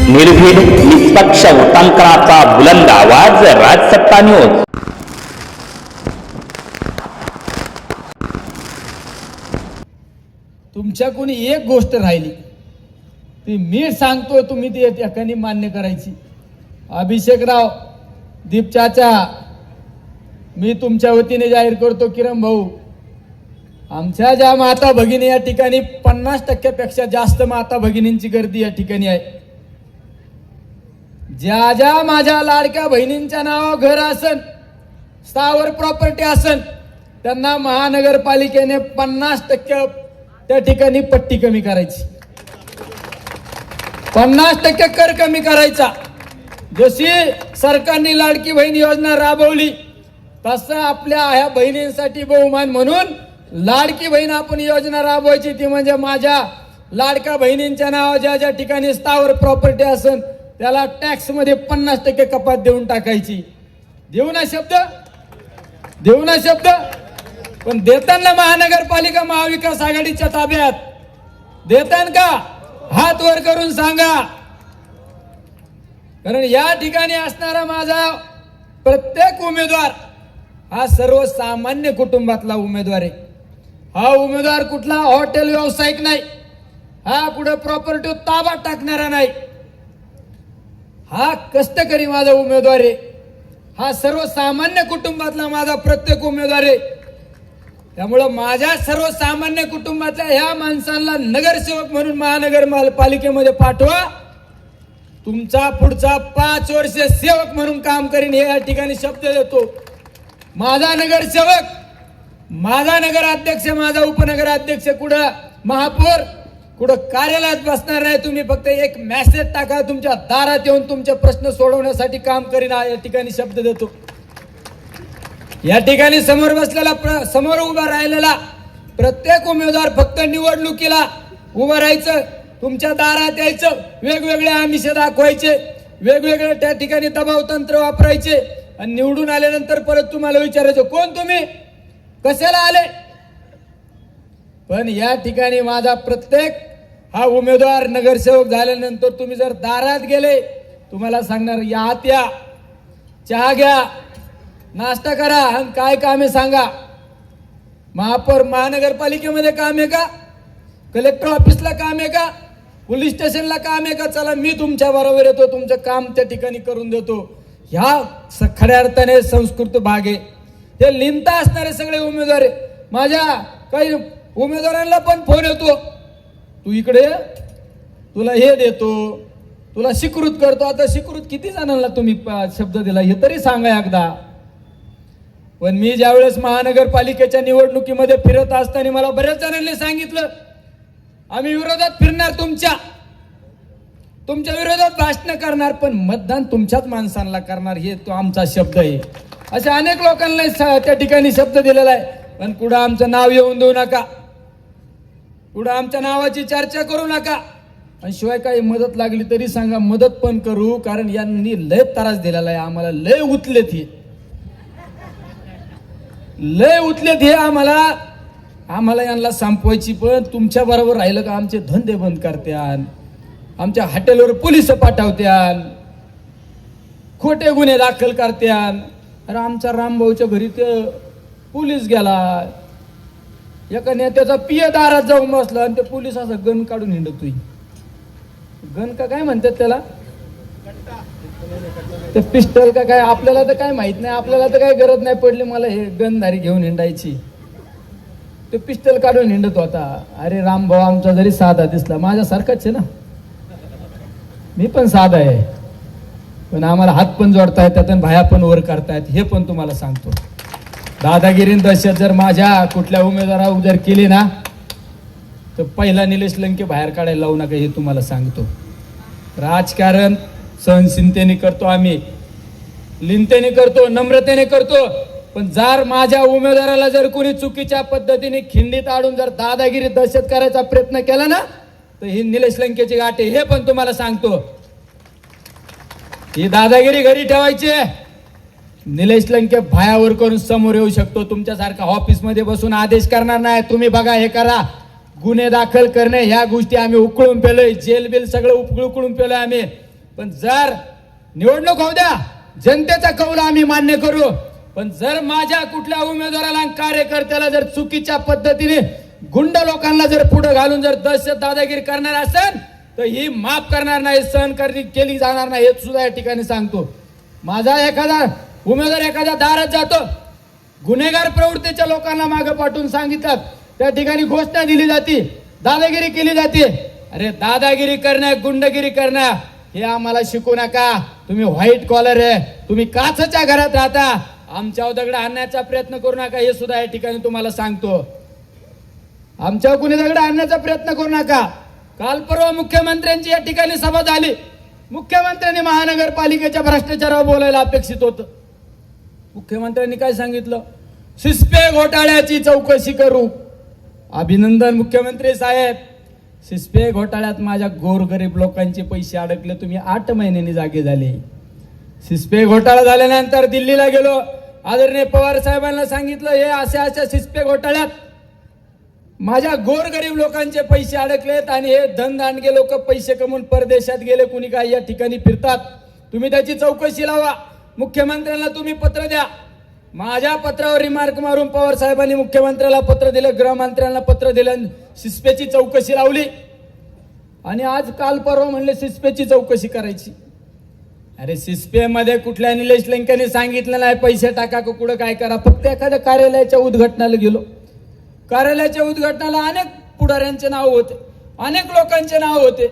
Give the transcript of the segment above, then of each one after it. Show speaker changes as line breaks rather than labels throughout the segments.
निर्भीड निष्पक्ष उटंकनाचा बुलंद आवाज राजसत्ता न्यूज.
तुमच्याकडून एक गोष्ट राहिली ती मी सांगतोय, तुम्ही ती एकाने मान्य करायची. अभिषेकराव, दीप चाचा, मी तुमच्या वतीने जाहीर करतो, किरण भाऊ, आमच्या ज्या माता भगिनी या ठिकाणी 50% पेक्षा जास्त माता भगिनींची गर्दी या ठिकाणी आहे. ज्या ज्या माझ्या लाडक्या बहिणींच्या नावावर घर असन, स्थावर प्रॉपर्टी असन, त्यांना महानगरपालिकेने 50% त्या ठिकाणी पट्टी कमी करायची, 50% कर कमी करायचा. जशी सरकारने लाडकी बहीण योजना राबवली तसं आपल्या ह्या बहिणींसाठी बहुमान म्हणून लाडकी बहीण आपण योजना राबवायची. ती म्हणजे माझ्या लाडक्या बहिणींच्या नावावर ज्या ज्या ठिकाणी स्थावर प्रॉपर्टी असेल त्याला टॅक्स मध्ये 50% कपात देऊन टाकायची. देऊ ना शब्द, देऊ ना शब्द. पण देताना महानगरपालिका महाविकास आघाडीच्या ताब्यात देतान का? हात वर करून सांगा. कारण या ठिकाणी असणारा माझा प्रत्येक उमेदवार हा सर्वसामान्य कुटुंबातला उमेदवार आहे. हा उमेदवार कुठला हॉटेल व्यावसायिक नाही, हा कुठे प्रॉपर्टी ताबा टाकणारा नाही, हा कष्टकरी माझा उमेदवार आहे. हा सर्वसामान्य कुटुंबातला माझा प्रत्येक उमेदवार आहे. त्यामुळं माझ्या सर्वसामान्य कुटुंबातल्या ह्या माणसांना नगरसेवक म्हणून महानगरपालिकेमध्ये पाठवा. तुमचा पुढचा 5 वर्ष सेवक म्हणून काम करीन हे या ठिकाणी शब्द देतो. माझा नगरसेवक, माझा नगराध्यक्ष, माझा उपनगराध्यक्ष कुठं महापौर कुठं कार्यालयात बसणार नाही. तुम्ही फक्त एक मेसेज टाका, तुमच्या दारात येऊन तुमचे प्रश्न सोडवण्यासाठी काम करीन या ठिकाणी शब्द देतो. या ठिकाणी समोर बसलेला, समोर उभा राहिलेला प्रत्येक उमेदवार फक्त निवडणुकीला उभं राहायचं, तुमच्या दारात यायचं, वेगवेगळे आमिष दाखवायचे, वेगवेगळे त्या ठिकाणी दबाव तंत्र वापरायचे आणि निवडून आल्यानंतर परत तुम्हाला विचारायचं कोण तुम्ही, कशाला आले. पण या ठिकाणी माझा प्रत्येक हा उमेदवार नगरसेवक झाल्यानंतर तुम्ही जर दारात गेले, तुम्हाला सांगणार या आत या, चहा घ्या, नाश्ता करा आणि काय काम आहे सांगा. महापौर महानगरपालिकेमध्ये काम आहे का, कलेक्टर ऑफिसला काम आहे का, पोलीस स्टेशनला काम आहे का, चला मी तुमच्या बरोबर येतो, तुमचं काम त्या ठिकाणी करून देतो. ह्या खऱ्या अर्थाने संस्कृत भाग आहे. हे लिंता असणारे सगळे उमेदवार आहे. माझ्या काही उमेदवारांना पण फोन येतो, तू इकडे तुला हे देतो, तुला स्वीकृत करतो. आता स्वीकृत किती जणांना तुम्ही शब्द दिला हे तरी सांगा एकदा. पण मी ज्यावेळेस महानगरपालिकेच्या निवडणुकीमध्ये फिरत असताना मला बऱ्याच जणांनी सांगितलं आम्ही विरोधात फिरणार, तुमच्या विरोधात भाषण करणार, पण मतदान तुमच्याच माणसांना करणार, हे तो आमचा शब्द आहे. असे अनेक लोकांना त्या ठिकाणी शब्द दिलेला आहे. पण कुठं आमचं नाव येऊन देऊ नका, कुठं आमच्या नावाची चर्चा करू नका. आणि शिवाय काही मदत लागली तरी सांगा, मदत पण करू. कारण यांनी लय त्रास दिलेला आहे आम्हाला, लय उचलेत हे, लय उचलेत हे आम्हाला यांना संपवायची. पण तुमच्या बरोबर राहिलं का आमचे धंदे बंद करत्यान, आमच्या हॉटेलवर पोलिस पाठवत्यान, खोटे गुन्हे दाखल करत्यान. अरे आमच्या रामभाऊच्या घरी ते पोलीस गेला, एका नेत्याचा पिय दारात जाऊन बसला आणि ते पोलीस असं गन काढून हिंडतोय. गन का काय म्हणतात त्याला, ते पिस्टल का काय, आपल्याला तर काय माहित नाही, आपल्याला तर काय गरज नाही पडली मला हे गनधारी घेऊन हिंडायची. ते पिस्टल काढून हिंडत होता. अरे रामभाऊ आमचा जरी साधा दिसला, माझ्यासारखाच आहे ना, मी पण साधा आहे, पण आम्हाला हात पण जोडता येतात आणि भाया पण वर करतायत, हे पण तुम्हाला सांगतो. दादागिरी दहशत जर माझ्या कुठल्या उमेदवारावर जर केली ना तर पहिला निलेश लंके बाहेर काढायला लावू नका, हे तुम्हाला सांगतो. राजकारण सहनशीलतेने करतो आम्ही, लिनतेने करतो, नम्रतेने करतो. पण जर माझ्या उमेदवाराला जर कोणी चुकीच्या पद्धतीने खिंडीत आडून जर दादागिरी दहशत करायचा प्रयत्न केला ना तर ही निलेश लंकेची गाठ आहे, हे पण तुम्हाला सांगतो. ही दादागिरी घरी ठेवायची. निलेश लंके भायावर करून समोर येऊ शकतो, तुमच्यासारखा ऑफिसमध्ये बसून आदेश करणार नाही. तुम्ही बघा, हे करा, गुन्हे दाखल करणे ह्या गोष्टी आम्ही उकळून पेलोय, जेल बिल सगळं उकळून पेलोय आम्ही. पण जर निवडणूक होऊ द्या, जनतेचा कौल आम्ही मान्य करू, पण जर माझ्या कुठल्या उमेदवाराला आणि कार्यकर्त्याला जर चुकीच्या पद्धतीने गुंड लोकांना जर पुढे घालून जर दहशत दादागिरी करणार असेल तर ही माफ करणार नाही, सहन केली जाणार नाही, हे सुद्धा या ठिकाणी सांगतो. माझा एखादा उमेदवार एखाद्या दारात जातो, गुन्हेगार प्रवृत्तीच्या लोकांना मागे पाठवून सांगितलं, त्या ठिकाणी घोषणा दिली जाते, दादागिरी केली जाते. अरे दादागिरी करणं, गुंडगिरी करणं हे आम्हाला शिकू नका. तुम्ही व्हाईट कॉलर आहे, तुम्ही काचच्या घरात राहता, आमच्यावर दगड आणण्याचा प्रयत्न करू नका, हे सुद्धा या ठिकाणी तुम्हाला सांगतो. आमच्यावर कुणी दगड आणण्याचा प्रयत्न करू नका. काल परवा मुख्यमंत्र्यांची या ठिकाणी सभा झाली. मुख्यमंत्र्यांनी महानगरपालिकेच्या भ्रष्टाचारावर बोलायला अपेक्षित होतं. मुख्यमंत्र्यांनी काय सांगितलं? सिस्पे घोटाळ्याची चौकशी करू. अभिनंदन मुख्यमंत्री साहेब, सिस्पे घोटाळ्यात माझ्या गोरगरीब लोकांचे पैसे अडकले, तुम्ही 8 महिन्यांनी जागे झाले. सिस्पे घोटाळा झाल्यानंतर दिल्लीला गेलो, आदरणीय पवार साहेबांना सांगितलं हे अशा सिस्पे घोटाळ्यात माझ्या गोरगरीब लोकांचे पैसे अडकलेत आणि हे धनदांडगे लोक पैसे कमवून परदेशात गेले, कुणी काय या ठिकाणी फिरतात, तुम्ही त्याची चौकशी लावा. मुख्यमंत्र्यांना तुम्ही पत्र द्या. माझ्या पत्रावर रिमार्क मारून पवार साहेबांनी मुख्यमंत्र्याला पत्र दिलं, गृहमंत्र्यांना पत्र दिलं, सिस्पेची चौकशी लावली. आणि आज काल परवा म्हणले सिस्पेची चौकशी करायची. अरे सिस्पे मध्ये कुठल्या निलेश लंकेने सांगितलं नाही पैसे टाका का कुठं काय करा. फक्त एखाद्या कार्यालयाच्या उद्घाटनाला गेलो, कार्यालयाच्या उद्घाटनाला अनेक पुढाऱ्यांचे नाव होते, अनेक लोकांचे नाव होते.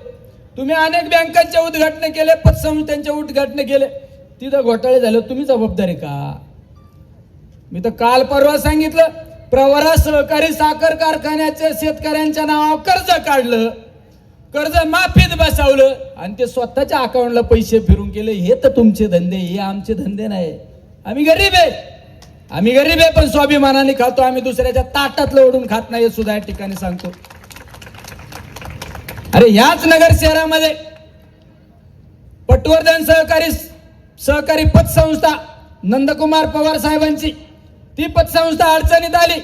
तुम्ही अनेक बँकांचे उद्घाटन केले, पतसंस्थांचे उद्घाटन केले, तिथं घोटाळे झाले, तुम्ही जबाबदारी का? मी तर काल परवा सांगितलं, प्रवरा सहकारी साखर कारखान्याचे शेतकऱ्यांच्या नावावर कर्ज काढलं, कर्ज माफीत बसवलं आणि ते स्वतःच्या अकाउंटला पैसे फिरून केले. हे तर तुमचे धंदे, हे आमचे धंदे नाही. आम्ही गरीब आहे, आम्ही गरीब आहे, पण स्वाभिमानाने खातो. आम्ही दुसऱ्याच्या ताटातलं ओढून खात नाही, हे सुद्धा या ठिकाणी सांगतो. अरे याच नगर शहरामध्ये पटवर्धन सहकारी पतसंस्था नंदकुमार पवार साहेबांची, ती पतसंस्था अडचणीत आली.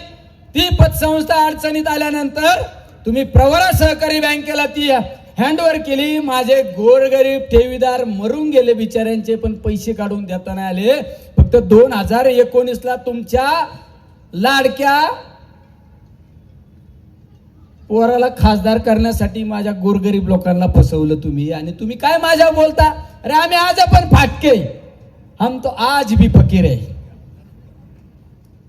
ती पतसंस्था अडचणीत आल्यानंतर तुम्ही प्रवरा सहकारी बँकेला ती हँडओव्हर केली. माझे गोरगरीब ठेवीदार मरून गेले बिचाऱ्यांचे, पण पैसे काढून देता नाही आले. फक्त 2019ला तुमच्या लाडक्या पोराला खासदार करण्यासाठी माझ्या गोरगरीब लोकांना फसवलं तुम्ही. आणि तुम्ही काय माझ्या बोलता? अरे आम्ही आज पण फाटके, हम तो आज भी फकीर आहे.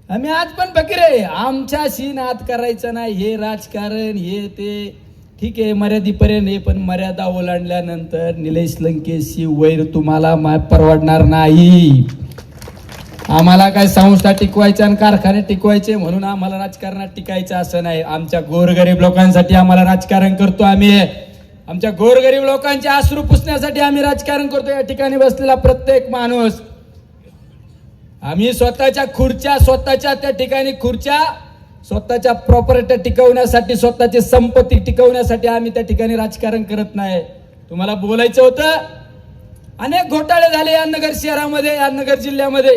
आम्ही आज पण फकीर आहे. आमच्याशी नाद करायचं नाही. हे राजकारण हे ते ठीक आहे मर्यादेपर्यंत आहे, पण मर्यादा ओलांडल्यानंतर निलेश लंकेशी वैर तुम्हाला परवडणार नाही. आम्हाला काय संस्था टिकवायच्या आणि कारखाने टिकवायचे म्हणून आम्हाला राजकारणात टिकायचं असं नाही. आमच्या गोरगरीब लोकांसाठी आम्हाला राजकारण करतो आम्ही. आमच्या गोरगरीब लोकांचे अश्रू पुसण्यासाठी आम्ही राजकारण करतो. या ठिकाणी बसलेला प्रत्येक माणूस, आम्ही स्वतःच्या खुर्च्या, स्वतःच्या त्या ठिकाणी खुर्च्या, स्वतःच्या प्रॉपर्टी टिकवण्यासाठी, स्वतःची संपत्ती टिकवण्यासाठी आम्ही त्या ठिकाणी राजकारण करत नाही. तुम्हाला बोलायचं होतं. अनेक घोटाळे झाले या नगर शहरामध्ये, या नगर जिल्ह्यामध्ये.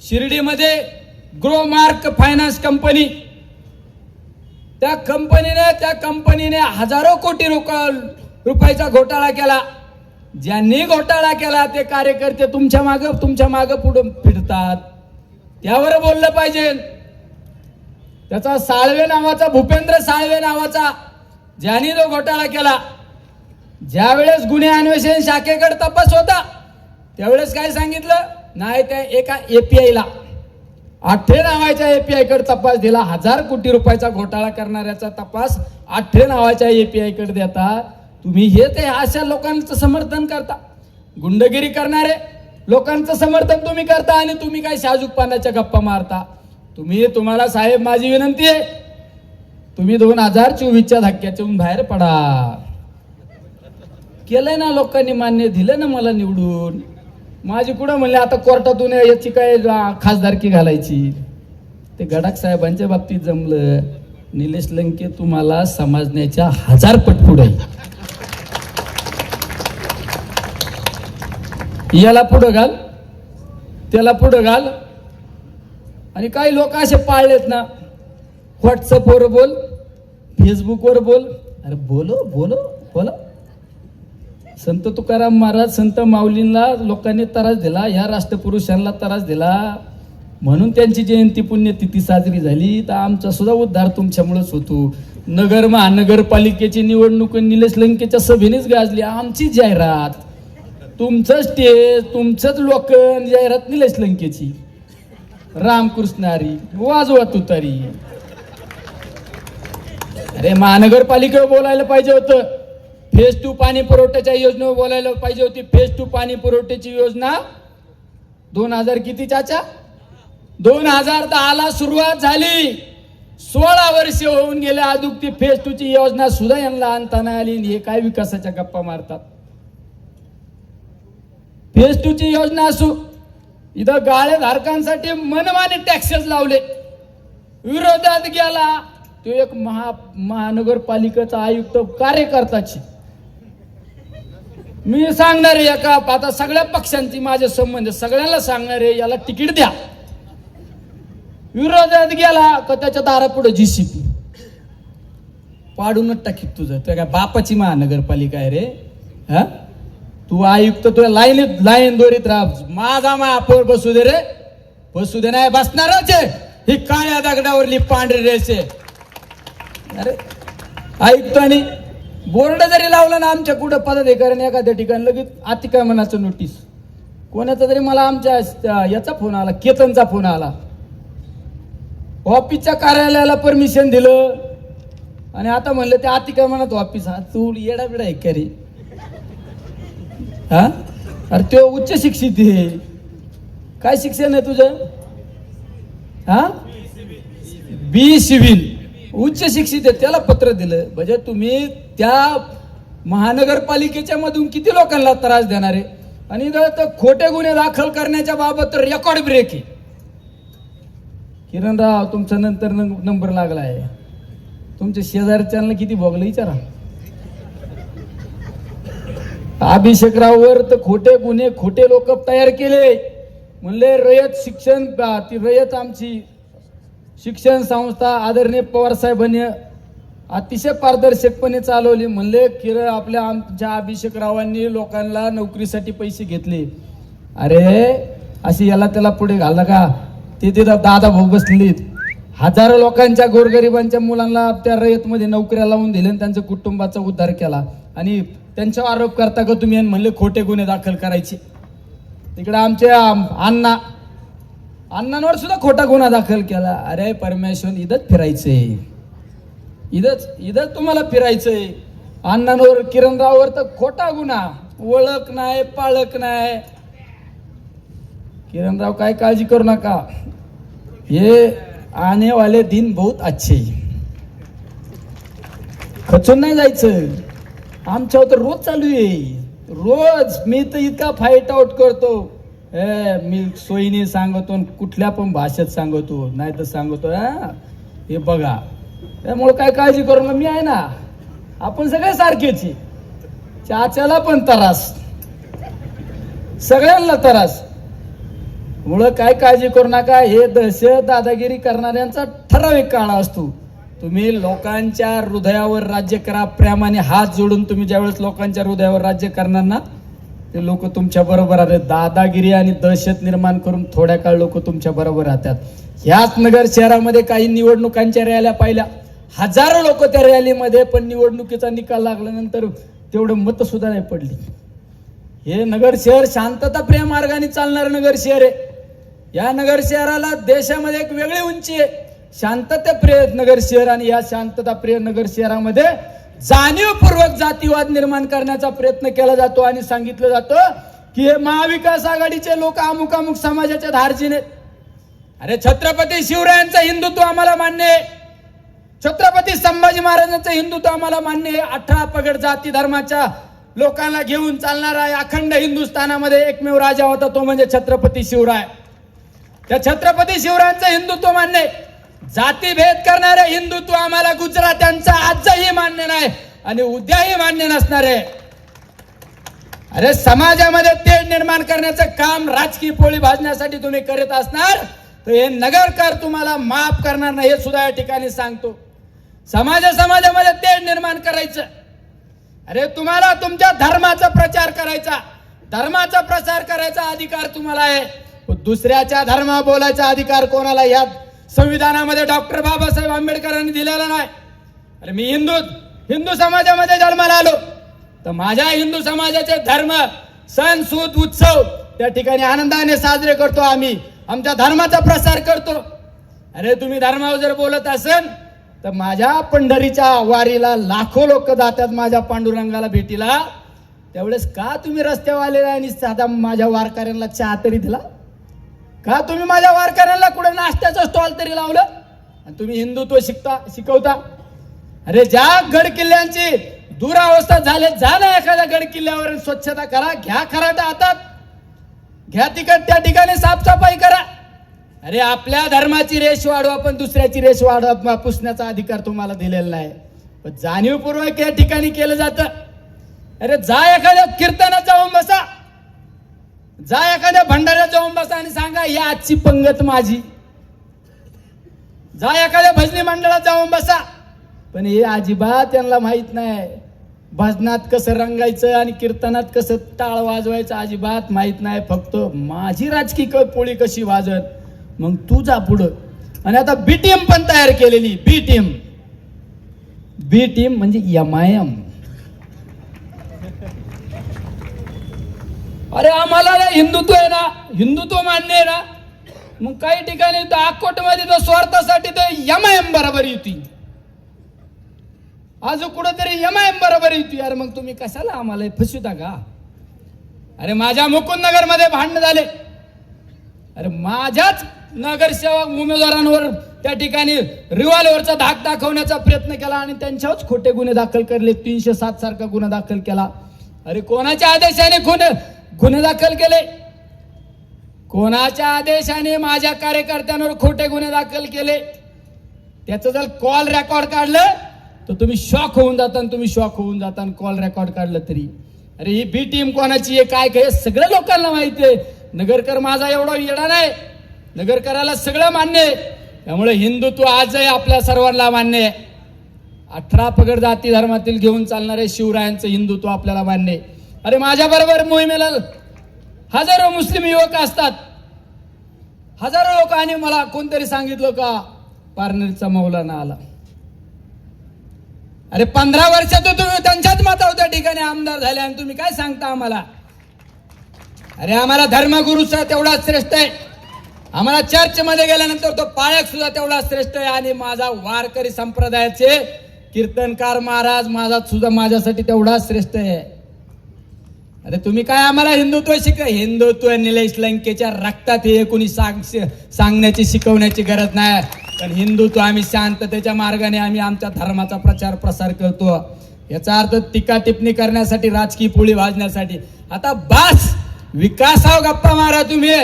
शिर्डीमध्ये ग्रो मार्क फायनान्स कंपनी, त्या कंपनीने हजारो कोटी रुपयाचा घोटाळा केला. ज्यांनी घोटाळा केला ते कार्यकर्ते तुमच्या मागे पुढे फिरतात. त्यावर बोललं पाहिजे. त्याचा साळवे नावाचा, भूपेंद्र साळवे नावाचा, ज्यांनी जो घोटाळा केला, ज्यावेळेस गुन्हे अन्वेषण शाखेकडे तपास होता त्यावेळेस काय सांगितलं? नाही, त्या एका एपीआयला, आठरे नावाच्या एपीआय कडे तपास दिला. 1000 कोटी रुपयाचा घोटाळा करणाऱ्याचा तपास आठरे नावाच्या एपीआय कडे देता. तुम्ही हे ते अशा लोकांचं समर्थन करता, गुंडगिरी करणारे लोकांचं समर्थन तुम्ही करता आणि तुम्ही काय शाहजूकपणाच्या गप्पा मारता. तुम्हाला साहेब माझी विनंती आहे, तुम्ही 2024च्या धक्क्यातून बाहेर पडा. केलंय ना लोकांनी, मान्य दिलं ना मला निवडून. माझी कुठं म्हणले आता कोर्टातून याची काय खासदारकी घालायची. ते गडाख साहेबांच्या बाबतीत जमलं. निलेश लंके तुम्हाला समजण्याच्या 1000 पट पुढे. याला पुढं घाल, त्याला पुढं घाल. आणि काही लोक असे पाळलेत ना, व्हॉट्सअपवर बोल, फेसबुकवर बोल. अरे बोलो बोलो बोलो. संत तुकाराम महाराज संत माऊलींना लोकांनी त्रास दिला, ह्या राष्ट्रपुरुषांना त्रास दिला, म्हणून त्यांची जयंती पुण्यतिथी साजरी झाली. तर आमचा सुद्धा उद्धार तुमच्यामुळेच होतो. नगर महानगरपालिकेची निवडणूक निलेश लंकेच्या सभेनेच गाजली. आमची जाहिरात, तुमचं स्टेज, तुमचंच लोक, जाहिरात निलेश लंकेची. रामकृष्ण हरी, वाजवा तुतारी. अरे महानगरपालिकेवर बोलायला पाहिजे होतं. फेज 2 पाणी पुरवठ्याच्या योजनेवर बोलायला पाहिजे होती. फेज 2 पाणी पुरवठ्याची योजना 2000 किती चाचा, 2010 ला सुरुवात झाली. 16 वर्ष होऊन गेले, अजून ती फेज 2 ची योजना सुद्धा यांना आणता नाही आली. हे काय विकासाच्या गप्पा मारतात. फेज 2 ची योजना असू, इथं गाळे धारकांसाठी मनमानी टॅक्सेस लावले. विरोधात गेला तो एक महानगरपालिकेचा आयुक्त कार्यकर्त्याची. मी सांगणार आहे एका, आता सगळ्या पक्षांची माझे संबंध, सगळ्यांना सांगणार आहे याला तिकीट द्या. विरोधात गेला का त्याच्या दारापुढे जीसीपी पाडूनच टाकीत. तुझं त्या काय बापाची महानगरपालिका आहे रे? हा, तू आयुक्त, तुझ्या लाईन दोरीत राहा. माझा महापौर बसू दे रे, बसू दे. नाही बसणारच आहे. ही काळ्या दगडावरली पांढरी रेष आहे. अरे आयुक्तांनी बोर्ड जरी लावला ना आमच्या कुठं पदाधिकाऱ्याने एखाद्या ठिकाणी, लगेच अतिक्रमणाचं नोटीस. कोणाचा तरी मला आमच्या याचा फोन आला, केतनचा फोन आला. ऑफिसच्या कार्यालयाला परमिशन दिलं आणि आता म्हणलं ते अतिक्रमणात ऑफिस. हा तू येडा बिडा आहे का रे? हा, अरे तो उच्च शिक्षित आहे. काय शिक्षण आहे तुझं? हा, बी सिव्हिल, उच्च शिक्षित आहे. त्याला पत्र दिलं. म्हणजे तुम्ही त्या महानगरपालिकेच्या मधून किती लोकांना त्रास देणार आहे? आणि खोटे गुन्हे दाखल करण्याच्या बाबत रेकॉर्ड ब्रेक आहे. किरणराव, तुमचा नंतर नंबर लागला आहे. तुमच्या शेजारच्यांना किती भोगलं विचारा. अभिषेकराववर तर खोटे गुन्हे, खोटे लोक तयार केले. म्हणले रयत शिक्षण, ती रयत आमची शिक्षण संस्था आदरणीय पवार साहेबांनी अतिशय पारदर्शकपणे चालवली. म्हणले आमच्या अभिषेकरावांनी लोकांना नोकरीसाठी पैसे घेतले. अरे अशी याला त्याला पुढे घालला का? ते दादा भाऊ बसलेले, हजारो लोकांच्या गोरगरिबांच्या मुलांना त्या रयतमध्ये नोकऱ्या लावून दिल्या आणि त्यांच्या कुटुंबाचा उद्धार केला. आणि त्यांच्यावर आरोप करता का तुम्ही? म्हणले खोटे गुन्हे दाखल करायचे. तिकडे आमच्या अण्णांवर सुद्धा खोटा गुन्हा दाखल केला. अरे परमेश्वर, इथंच फिरायचंय, इथंच तुम्हाला फिरायचंय. अण्णांवर, किरणराववर तर खोटा गुन्हा, ओळख नाही, पाळख नाही. किरणराव काय काळजी करू नका, ये आने वाले दिन बहुत अच्छे. खचून नाही जायचं. आमच्यावर तर रोज चालू आहे, रोज. मी तर इतका फाईट आउट करतो. मी सोयीने सांगतो, कुठल्या पण भाषेत सांगतो, नाही तर सांगतो हे बघा. त्यामुळे काय काळजी करू नका, मी आहे ना. आपण सगळे सारखेच. चाच्याला पण त्रास, सगळ्यांना त्रास. मुळे काय काळजी करू नका. हे दहशत दादागिरी करणाऱ्यांचा ठराविक काळ असतो. तुम्ही लोकांच्या हृदयावर राज्य करा प्रेमाने. हात जोडून तुम्ही ज्यावेळेस लोकांच्या हृदयावर राज्य करणार ना, ते लोक तुमच्या बरोबर राहतात. दादागिरी आणि दहशत निर्माण करून थोड्या काळ लोक तुमच्या बरोबर राहतात. ह्याच नगर शहरामध्ये काही निवडणुकांच्या रॅल्या पाहिल्या, हजारो लोक त्या रॅलीमध्ये, पण निवडणुकीचा निकाल लागल्यानंतर तेवढं मत सुद्धा नाही पडली. हे नगर शहर शांतता प्रिय मार्गाने चालणार नगर शहर आहे. या नगर शहराला देशामध्ये एक वेगळी उंची आहे. शांतताप्रिय नगर शहर, आणि या शांतताप्रिय नगर शहरामध्ये जाणीवपूर्वक जातीवाद निर्माण करण्याचा प्रयत्न केला जातो. आणि सांगितलं जातं की हे महाविकास आघाडीचे लोक अमुक अमुक समाजाच्या धार्जिने. अरे छत्रपती शिवरायांचं हिंदुत्व आम्हाला मान्य आहे, छत्रपती संभाजी महाराजांचं हिंदुत्व आम्हाला मान्य आहे. 18 पगड जाती धर्माच्या लोकांना घेऊन चालणारा आहे. अखंड हिंदुस्थानामध्ये एकमेव राजा होता, तो म्हणजे छत्रपती शिवराय. त्या छत्रपती शिवरायांचं हिंदुत्व मान्य आहे. जातीभेद करणारे हिंदुत्व आम्हाला गुजरात्यांचं आजही मान्य नाही आणि उद्याही मान्य नसणार आहे. अरे समाजामध्ये तेढ निर्माण करण्याचं काम राजकीय पोळी भाजण्यासाठी तुम्ही करत असणार तर हे नगरकर तुम्हाला माफ करणार नाही, हे सुद्धा या ठिकाणी सांगतो. समाजामध्ये तेढ निर्माण करायचं, अरे तुम्हाला तुमच्या धर्माचा प्रचार करायचा अधिकार तुम्हाला आहे, दुसऱ्याच्या धर्मा बोलायचा अधिकार कोणाला या संविधानामध्ये डॉक्टर बाबासाहेब आंबेडकरांनी दिलेला नाही. अरे मी हिंदू समाजामध्ये जन्माला आलो, तर माझ्या हिंदू समाजाचे धर्म सण सूद उत्सव त्या ठिकाणी आनंदाने साजरे करतो. आम्ही आमच्या धर्माचा प्रसार करतो. अरे तुम्ही धर्मावर जर बोलत असेल तर माझ्या पंढरीच्या वारीला लाखो लोक जातात माझ्या पांडुरंगाला भेटीला, त्यावेळेस का तुम्ही रस्त्यावर आणि साधा माझ्या वारकऱ्यांना चहा तरी दिला? का तुम्ही माझ्या वारकऱ्यांना कुठे नाश्त्याचं स्टॉल तरी लावलं? आणि तुम्ही हिंदुत्व शिकवता? अरे ज्या गड किल्ल्यांची दुरावस्था झाले, जा ना एखाद्या गड किल्ल्यावर स्वच्छता करा, घ्या खराटा हातात, घ्या तिकट त्या ठिकाणी साफसफाई करा. अरे आपल्या धर्माची रेष वाढवा, पण दुसऱ्याची रेष वाढवा पुसण्याचा अधिकार तुम्हाला दिलेला नाही. पण जाणीवपूर्वक या ठिकाणी केलं जातं. अरे जा एखाद्या कीर्तनात जाऊन बसा, जा एखाद्या भंडाऱ्यात जाऊन बसा आणि सांगा ही आजची पंगत माझी. जा एखाद्या भजनी मंडळात जाऊन बसा, पण हे अजिबात त्यांना माहित नाही. भजनात कसं रंगायचं आणि कीर्तनात कसं टाळ वाजवायचं अजिबात माहित नाही. फक्त माझी राजकीय पोळी कशी वाजत, मग तू जा पुढं. आणि आता बी टीम पण तयार केलेली. बी टीम म्हणजे MIM. अरे आम्हाला हिंदुत्व आहे ना, हिंदुत्व मान्य आहे ना, मग काही ठिकाणी अकोट मध्ये तर स्वार्थासाठी तर MIM बरोबर येते, अजून कुठंतरी MIM बरोबर येते. यार मग तुम्ही कशाला आम्हाला फसवता का? अरे माझ्या मुकुंदनगर मध्ये भांडण झाले. अरे माझ्याच नगरसेवक उमेदवारांवर त्या ठिकाणी रिव्हॉल्वरचा धाक दाखवण्याचा प्रयत्न केला आणि त्यांच्यावरच खोटे गुन्हे दाखल केले. 307 सारखा गुन्हा दाखल केला. अरे कोणाच्या आदेशाने गुन्हे दाखल केले? कोणाच्या आदेशाने माझ्या कार्यकर्त्यांवर खोटे गुन्हे दाखल केले? त्याचं जर कॉल रेकॉर्ड काढलं तर तुम्ही शॉक होऊन जाता. कॉल रेकॉर्ड काढलं तरी. अरे ही बी टीम कोणाची आहे, काय काय सगळं लोकांना माहिती आहे. नगरकर माझा एवढा येडा नाही, नगरकराला सगळं मान्य आहे. त्यामुळे हिंदुत्व आजही आपल्या सर्वांना मान्य आहे. 18 पगड जाती धर्मातील घेऊन चालणारे शिवरायांचं हिंदुत्व आपल्याला मान्य आहे. अरे माझ्या बरोबर मोहिमेला हजारो मुस्लिम युवक असतात, हजारो लोक. आणि मला कोणतरी सांगितलं का पारनेरचा मौलाना आला. अरे 15 वर्षात तुम्ही त्यांच्याच माता त्या ठिकाणी आमदार झाले आणि तुम्ही काय सांगता आम्हाला? अरे आम्हाला धर्मगुरूचा तेवढा श्रेष्ठ आहे. आम्हाला चर्चमध्ये गेल्यानंतर तो पाळक सुद्धा तेवढा श्रेष्ठ आहे. आणि माझा वारकरी संप्रदायाचे कीर्तनकार महाराज माझ्यासाठी तेवढा श्रेष्ठ आहे. अरे तुम्ही काय आम्हाला हिंदुत्व हिंदुत्व निलेश लंकेच्या रक्तात हे कोणी सांगण्याची शिकवण्याची गरज नाही. पण हिंदुत्व आम्ही शांततेच्या मार्गाने आम्ही आमच्या धर्माचा प्रचार प्रसार करतो. याचा अर्थ टीका टिप्पणी करण्यासाठी, राजकीय पोळी भाजण्यासाठी. आता बास, विकासाव गप्पा मारा तुम्ही,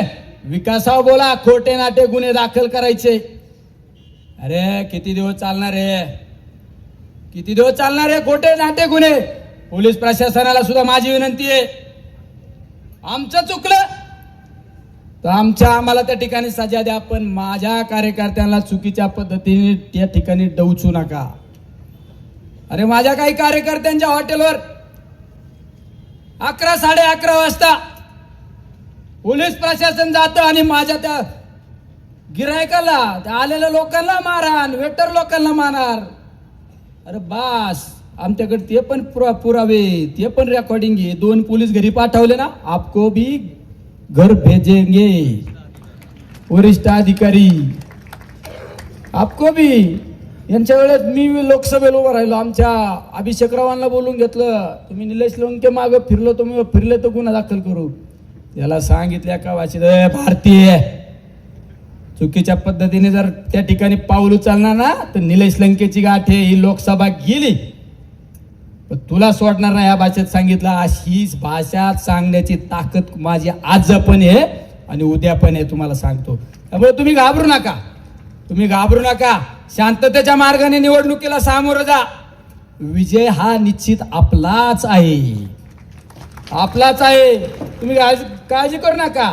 विकासाव बोला. खोटे नाटे गुन्हे दाखल करायचे. अरे किती दिवस चालणार आहे खोटे नाटे गुन्हे? पोलीस प्रशासनाला सुद्धा माझी विनंती आहे, आमचं चुकलं तर आम्हाला त्या ठिकाणी सजा द्या, पण माझ्या कार्यकर्त्यांना चुकीच्या पद्धतीने त्या ठिकाणी डवचू नका. अरे माझ्या काही कार्यकर्त्यांच्या हॉटेलवर 11, 11:30 वाजता पोलीस प्रशासन जातं आणि माझ्या त्या गिरायकाला, त्या आलेल्या लोकांना मारहाण, वेटर लोकांना मारणार. अरे बास, आमच्याकडे ते पण पुरावे, ते पण रेकॉर्डिंग आहे. 2 पोलीस घरी पाठवले ना, आपको भी घर भेजेंगे वरिष्ठ अधिकारी, आपको भी. यांच्या वेळेस मी लोकसभेला उभं राहिलो, आमच्या अभिषेकरावांना बोलून घेतलं, तुम्ही निलेश लंके मागे फिरलो, तुम्ही फिरले तर गुन्हा दाखल करू. याला सांगितल्या का वाचित भारतीय चुकीच्या पद्धतीने जर त्या ठिकाणी पाऊल उचलणार ना तर निलेश लंकेची गाठ आहे. ही लोकसभा गेली पण तुला सोडणार नाही. या भाषेत सांगितलं. अशीच भाषात सांगण्याची ताकद माझी आज पण आहे आणि उद्या पण आहे, तुम्हाला सांगतो. त्यामुळे तुम्ही घाबरू नका. शांततेच्या मार्गाने निवडणुकीला सामोरं जा. विजय हा निश्चित आपलाच आहे. तुम्ही काळजी करू नका.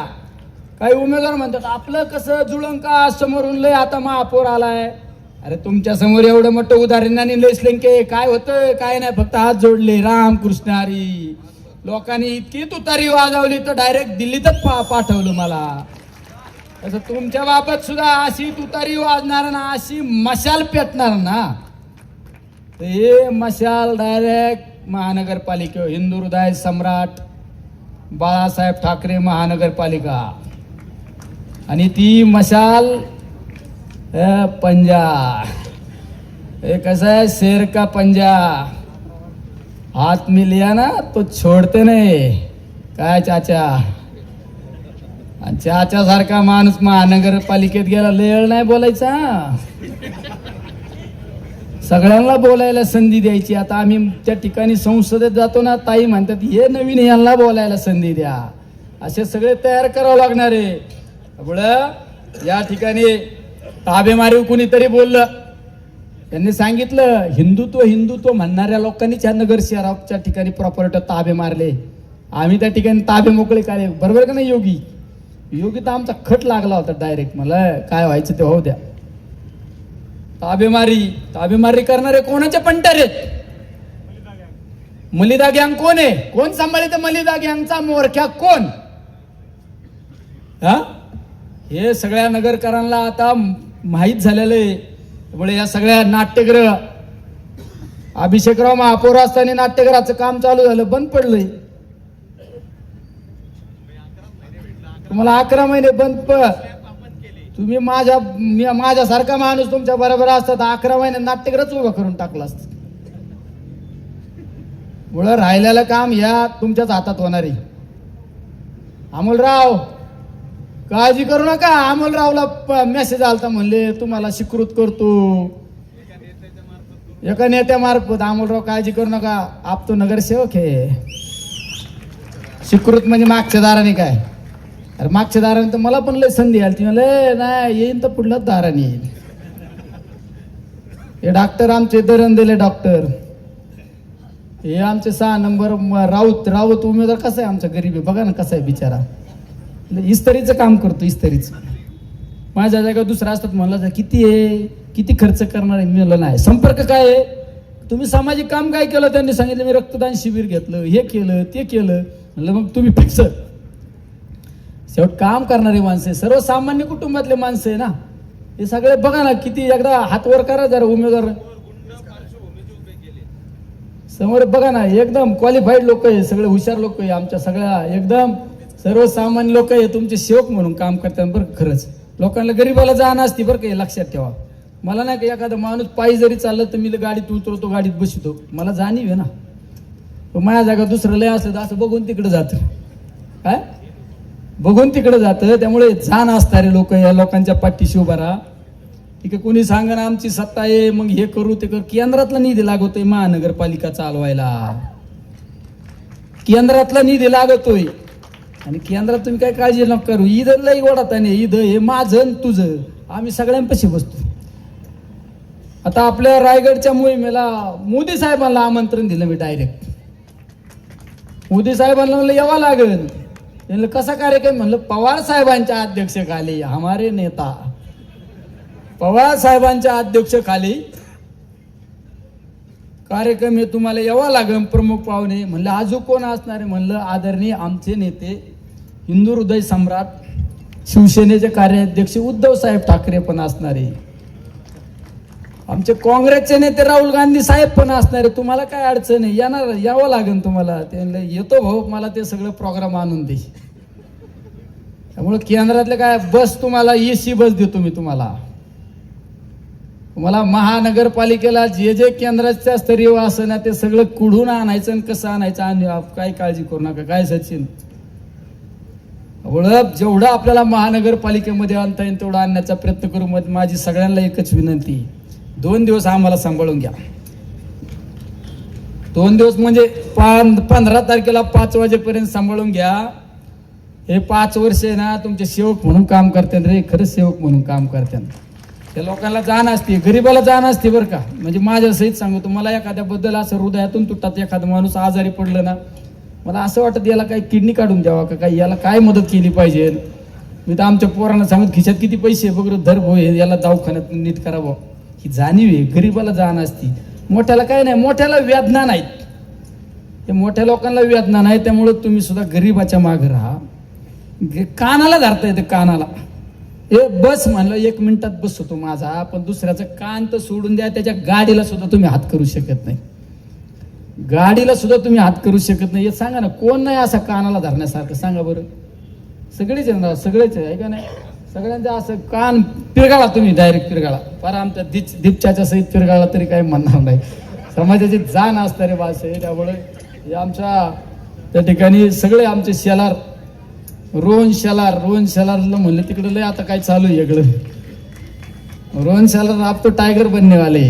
काही उमेदवार म्हणतात आपलं कसं जुळंका समोरून लय आता महापौर आलाय, अरे तुमच्या समोर एवढं मोठं उदाहरण आणि लेसलेंके काय होतं काय नाही, फक्त हात जोडले राम कृष्ण हरी. लोकांनी इतकी तुतारी वाजवली तर डायरेक्ट दिल्लीतच पाठवलं मला. तसं तुमच्या बाबत सुद्धा अशी तुतारी वाजणार ना, अशी मशाल पेटणार ना, तर हे मशाल डायरेक्ट महानगरपालिका, हिंदू हृदय सम्राट बाळासाहेब ठाकरे महानगरपालिका. आणि ती मशाल पंजा, हे कसं आहे, शेर का पंजा हाथ में लिया ना तो छोडते नाही. काय चाचा, चाचा सारखा माणूस महानगरपालिकेत गेला, लेळ नाही बोलायचा, सगळ्यांना बोलायला संधी द्यायची. आता आम्ही त्या ठिकाणी संसदेत जातो ना, ताई म्हणतात हे नवीन यांना बोलायला संधी द्या, असे सगळे तयार करावं लागणार आहे. त्यामुळं या ठिकाणी ताबेमारी कुणीतरी बोललं, त्यांनी सांगितलं हिंदुत्व हिंदुत्व म्हणणाऱ्या लोकांनीच ह्या नगर शहराच्या ठिकाणी प्रॉपर्टी ताबे मारले, आम्ही त्या ठिकाणी ताबे मोकळे काढले. बरोबर का नाही योगी? योगी तर आमचा खट लागला होता डायरेक्ट, मला काय व्हायचं ते होऊ द्या. ताबेमारी करणारे कोणाचे पंटर आहेत? मलिदा गँग कोण आहे? कोण सांभाळित मलिदा गँगचा मोरख्या कोण? हा, हे सगळ्या नगरकरांना आता माहीत झालेलं आहे. त्यामुळे या सगळ्या नाट्यगृह, अभिषेकराव महापौर असताना नाट्यगृहाचं काम चालू झालं, बंद पडलंय. तुम्हाला 11 महिने बंद तुम्ही माझ्यासारखा माणूस तुमच्या बरोबर असतात 11 महिने नाट्यगृहच उभं करून टाकलं असतं. मुळे राहिलेलं काम या तुमच्याच हातात होणार आहे. अमोलराव काळजी करू नका, अमोलरावला मेसेज आलता म्हणले तुम्हाला स्वीकृत करतो एका नेत्यामार्फत. अमोलराव काळजी करू नका, आप तो नगरसेवक आहे. स्वीकृत म्हणजे मागच्या दाराने काय? अरे मागच्या दाराने तर मला पण लय संधी आली, ती म्हणले नाही येईन तर पुढल्याच दाराने येईल. हे डॉक्टर आमचे दरण दिले डॉक्टर, हे आमचे 6 नंबर राऊत उमेदवार. कसा आहे आमचा गरीब आहे बघा ना, कसा आहे बिचारा, इस्त्रीचं काम करतो इस्त्रीचं. माझ्या जागा दुसरा असतात म्हणलं किती आहे, किती खर्च करणार आहे, मिळालं नाही. संपर्क काय आहे, तुम्ही सामाजिक काम काय केलं? त्यांनी सांगितलं मी रक्तदान शिबिर घेतलं, हे केलं ते केलं. म्हणलं मग तुम्ही फिक्स शेवट काम करणारी माणसं, सर्वसामान्य कुटुंबातले माणसं आहे ना हे सगळे. बघा ना किती, एकदा हात वर करा जरा उमेदवार समोर, बघा ना एकदम क्वालिफाईड लोक आहे, सगळे हुशार लोक आहे, आमच्या सगळ्या एकदम सर्वसामान्य लोक आहे, तुमचे सेवक म्हणून काम करतात. बरं खरंच लोकांना गरीबाला जाण असते बरं का, लक्षात ठेवा. मला नाही का एखादा माणूस पायी जरी चाललं तर मी गाडीत उतरवतो, गाडीत बसतो, मला जाणीव आहे ना. माझ्या जागा दुसरं लय असं तर असं बघून तिकडे जातं, काय बघून तिकडे जातं. त्यामुळे जाण असणारे लोक या लोकांच्या पाठीशी उभा राहा. ठीक आहे, कोणी सांगा ना आमची सत्ता आहे मग हे करू ते करू. केंद्रातला निधी लागतोय महानगरपालिका चालवायला, केंद्रातला निधी लागतोय. आणि केंद्रात तुम्ही काय काळजी नका करू, ईद लई ओढत आहे, ईद हे माझं तुझं, आम्ही सगळ्यांपाशी बसतो. आता आपल्या रायगडच्या मोहिमेला मोदी साहेबांना आमंत्रण दिलं मी डायरेक्ट. मोदी साहेबांना म्हणलं यावं लागेल. कसा कार्यक्रम? म्हणलं पवार साहेबांच्या अध्यक्षखाली, हमारे नेता पवार साहेबांच्या अध्यक्षखाली कार्यक्रम हे तुम्हाला यावं लागेल, प्रमुख पाहुणे. म्हणलं अजून कोण असणार आहे? म्हणलं आदरणीय आमचे नेते, हिंदू हृदय सम्राट, शिवसेनेचे कार्याध्यक्ष उद्धव साहेब ठाकरे पण असणार आहे, आमचे काँग्रेसचे नेते राहुल गांधी साहेब पण असणार आहे. तुम्हाला काय अडचण आहे, येणार यावं लागेल तुम्हाला. ते येतो भाऊ, मला ते सगळं प्रोग्राम आणून दे. त्यामुळे केंद्रातले काय बस तुम्हाला AC बस देतो मी तुम्हाला. तुम्हाला महानगरपालिकेला जे जे केंद्राच्या स्तरीय असं ना ते सगळं कुठून आणायचं आणि कसं आणायचं, आणि काय काळजी करू नका. काय सचिन, जेवढं आपल्याला महानगरपालिकेमध्ये आणता येईल तेवढं आणण्याचा प्रयत्न करू. माझी सगळ्यांना एकच विनंती, 2 दिवस आम्हाला सांभाळून घ्या. 2 दिवस म्हणजे 15 तारखेला 5 वाजेपर्यंत सांभाळून घ्या. हे 5 वर्ष ना तुमचे सेवक म्हणून काम करतात रे, खरंच सेवक म्हणून काम करतात. त्या लोकांना जाण असते, गरीबाला जाण असते बरं का. म्हणजे माझ्या सहित सांगतो, मला एखाद्याबद्दल असं हृदयातून तुटतात, एखादा माणूस आजारी पडलं ना मला असं वाटतं याला काही किडनी काढून द्यावा का, काही याला काय मदत केली पाहिजे. मी तर आमच्या पोरांना सांगत खिशात किती पैसे बघ धर भो, याला दवाखान्यात नीट करावं. ही जाणीव आहे, गरीबाला जाण असती. मोठ्याला काय नाही, मोठ्याला वेदना नाहीत, हे मोठ्या लोकांना वेदना नाही. त्यामुळे तुम्ही सुद्धा गरीबाच्या मागे राहा. कानाला धरता येतं, कानाला हे बस म्हणलं 1 मिनिटात बसतो माझा, पण दुसऱ्याचं कान तर सोडून द्या, त्याच्या गाडीला सुद्धा तुम्ही हात करू शकत नाही, गाडीला सुद्धा तुम्ही हात करू शकत नाही. हे सांगा ना, कोण नाही असा कानाला धरण्यासारखं, सांगा बरं. सगळेच आहे ना, सगळेच आहे का नाही? सगळ्यांचा असं कान पिरगाळा तुम्ही, डायरेक्ट पिरगाळा, पर आमच्या दीपच्याच्या सहित पिरगाळा तरी काही म्हणणार नाही. समाजाची जाण असणारे भाषे, त्यामुळे हे आमच्या त्या ठिकाणी सगळे आमचे शेलार, रोहन शेलारला म्हणले तिकडे लय आता काय चालू आहे वेगळं. रोहन शेलार आप तो टायगर बनने वाले.